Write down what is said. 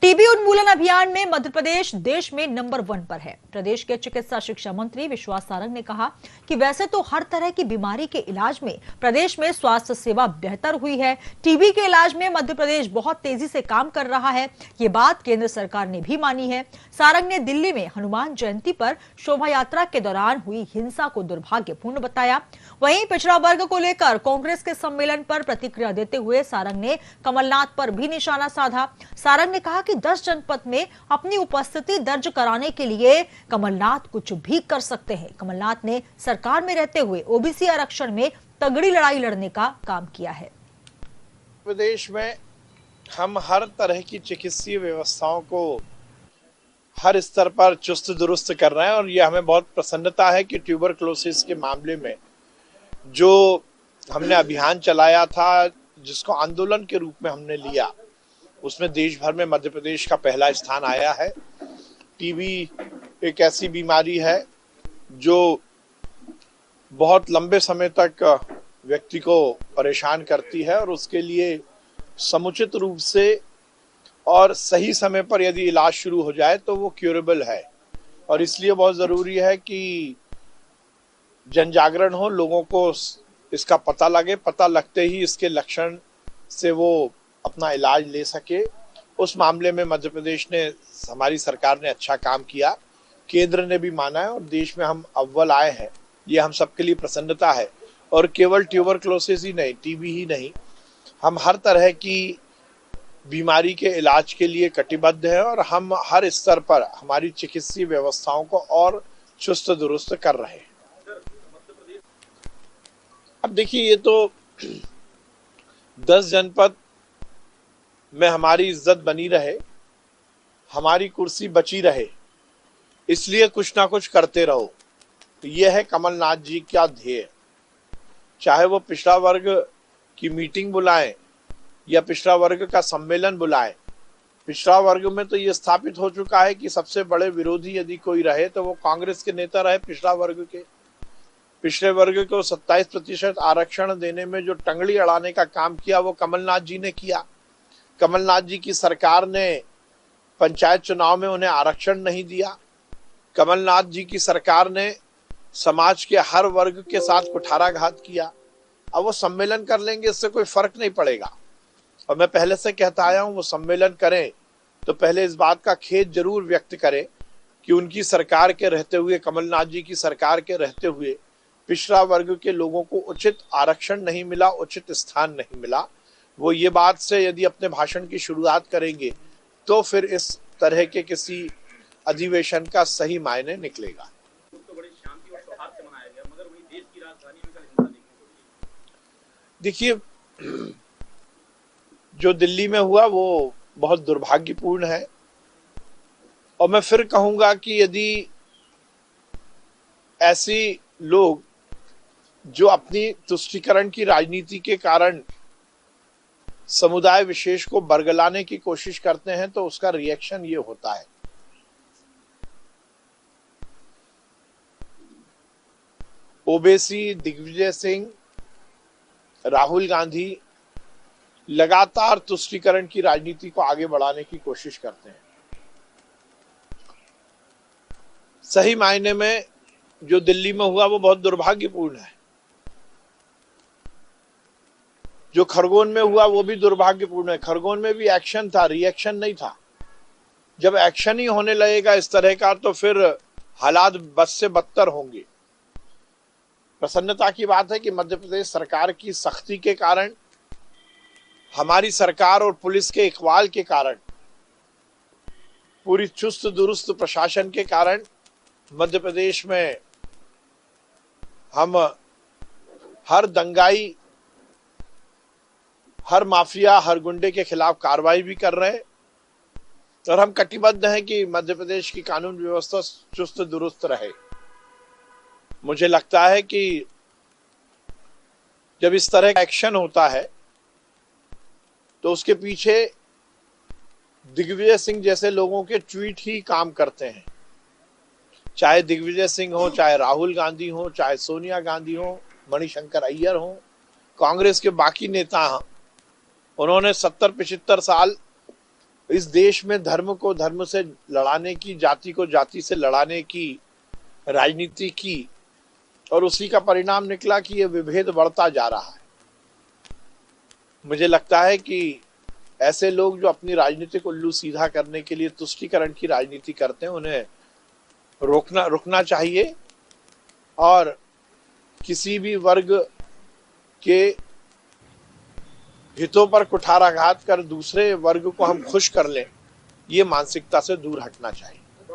TB उन्मूलन अभियान में मध्य प्रदेश देश में नंबर 1 पर है। प्रदेश के चिकित्सा शिक्षा मंत्री विश्वास सारंग ने कहा कि वैसे तो हर तरह की बीमारी के इलाज में प्रदेश में स्वास्थ्य सेवा बेहतर हुई है। टीबी के इलाज में मध्य प्रदेश बहुत तेजी से काम कर रहा है। ये बात केंद्र सरकार ने भी मानी है। सारंग ने दिल्ली में हनुमान जयंती पर शोभा यात्रा के दौरान हुई हिंसा को दुर्भाग्यपूर्ण बताया। वहीं पिछड़ा वर्ग को लेकर कांग्रेस के सम्मेलन पर प्रतिक्रिया देते हुए सारंग ने कमलनाथ पर भी निशाना साधा। सारंग ने कहा कि 10 जनपद में अपनी उपस्थिति दर्ज कराने के लिए कमलनाथ कुछ भी कर सकते हैं। कमलनाथ ने सरकार में रहते हुए ओबीसी आरक्षण में तगड़ी लड़ाई लड़ने का काम किया है। प्रदेश में हम हर तरह की चिकित्सीय व्यवस्थाओं को हर स्तर पर चुस्त दुरुस्त कर रहे हैं और यह हमें बहुत प्रसन्नता है कि ट्यूबरक्लोसिस के मामले में जो हमने अभियान चलाया था, जिसको आंदोलन के रूप में हमने लिया, उसमें देश भर में मध्य प्रदेश का पहला स्थान आया है। टीबी एक ऐसी बीमारी है जो बहुत लंबे समय तक व्यक्ति को परेशान करती है और उसके लिए समुचित रूप से और सही समय पर यदि इलाज शुरू हो जाए तो वो क्यूरेबल है। और इसलिए बहुत ज़रूरी है कि जन जागरण हो, लोगों को इसका पता लगे, पता लगते ही इसके लक्षण से वो अपना इलाज ले सके। उस मामले में मध्य प्रदेश ने, हमारी सरकार ने अच्छा काम किया, केंद्र ने भी माना है और देश में हम अव्वल आए हैं। ये हम सबके लिए प्रसन्नता है। और केवल ट्यूबरक्लोसिस ही नहीं, टीबी ही नहीं, हम हर तरह की बीमारी के इलाज के लिए कटिबद्ध हैं और हम हर स्तर पर हमारी चिकित्सीय व्यवस्थाओं को और चुस्त दुरुस्त कर रहे हैं। अब देखिए, ये तो 10 जनपद में हमारी इज्जत बनी रहे, हमारी कुर्सी बची रहे, इसलिए कुछ ना कुछ करते रहो। तो यह है कमलनाथ जी का ध्येय। चाहे वो पिछड़ा वर्ग की मीटिंग बुलाएं या पिछड़ा वर्ग का सम्मेलन बुलाएं, पिछड़ा वर्ग में तो ये स्थापित हो चुका है कि सबसे बड़े विरोधी यदि कोई रहे तो वो कांग्रेस के नेता रहे। पिछड़ा वर्ग के, पिछड़े वर्ग को 27% आरक्षण देने में जो टंगड़ी अड़ाने का काम किया वो कमलनाथ जी ने किया। कमलनाथ जी की सरकार ने पंचायत चुनाव में उन्हें आरक्षण नहीं दिया। कमलनाथ जी की सरकार ने समाज के हर वर्ग के साथ कुठाराघात किया। अब वो सम्मेलन कर लेंगे, इससे कोई फर्क नहीं पड़ेगा। और मैं पहले से कहता आया हूं, वो सम्मेलन करें तो पहले इस बात का खेद जरूर व्यक्त करें कि उनकी सरकार के रहते हुए, कमलनाथ जी की सरकार के रहते हुए पिछड़ा वर्ग के लोगों को उचित आरक्षण नहीं मिला, उचित स्थान नहीं मिला। वो ये बात से यदि अपने भाषण की शुरुआत करेंगे तो फिर इस तरह के किसी अधिवेशन का सही मायने निकलेगा। देखिए, जो दिल्ली में हुआ वो बहुत दुर्भाग्यपूर्ण है और मैं फिर कहूंगा कि यदि ऐसे लोग जो अपनी तुष्टीकरण की राजनीति के कारण समुदाय विशेष को बरगलाने की कोशिश करते हैं तो उसका रिएक्शन ये होता है। ओवैसी, दिग्विजय सिंह, राहुल गांधी लगातार तुष्टीकरण की राजनीति को आगे बढ़ाने की कोशिश करते हैं। सही मायने में जो दिल्ली में हुआ वो बहुत दुर्भाग्यपूर्ण है। जो खरगोन में हुआ वो भी दुर्भाग्यपूर्ण है। खरगोन में भी एक्शन था, रिएक्शन नहीं था। जब एक्शन ही होने लगेगा इस तरह का तो फिर हालात बद से बदतर होंगे। प्रसन्नता की बात है कि मध्य प्रदेश सरकार की सख्ती के कारण, हमारी सरकार और पुलिस के इकबाल के कारण, पूरी चुस्त दुरुस्त प्रशासन के कारण मध्य प्रदेश में हम हर दंगाई, हर माफिया, हर गुंडे के खिलाफ कार्रवाई भी कर रहे हैं और हम कटिबद्ध हैं कि मध्य प्रदेश की कानून व्यवस्था चुस्त दुरुस्त रहे। मुझे लगता है कि जब इस तरह का एक्शन होता है तो उसके पीछे दिग्विजय सिंह जैसे लोगों के ट्वीट ही काम करते हैं। चाहे दिग्विजय सिंह हो, चाहे राहुल गांधी हो, चाहे सोनिया गांधी हो, मणिशंकर अय्यर हो, कांग्रेस के बाकी नेता, उन्होंने 70-75 साल इस देश में धर्म को धर्म से लड़ाने की, जाति को जाति से लड़ाने की राजनीति की, और उसी का परिणाम निकला कि ये विभेद बढ़ता जा रहा है। मुझे लगता है कि ऐसे लोग जो अपनी राजनीति को उल्लू सीधा करने के लिए तुष्टीकरण की राजनीति करते हैं, उन्हें रुकना चाहिए और किसी भी वर्ग के हितों पर कुठाराघात कर दूसरे वर्ग को हम खुश कर लें, ये मानसिकता से दूर हटना चाहिए।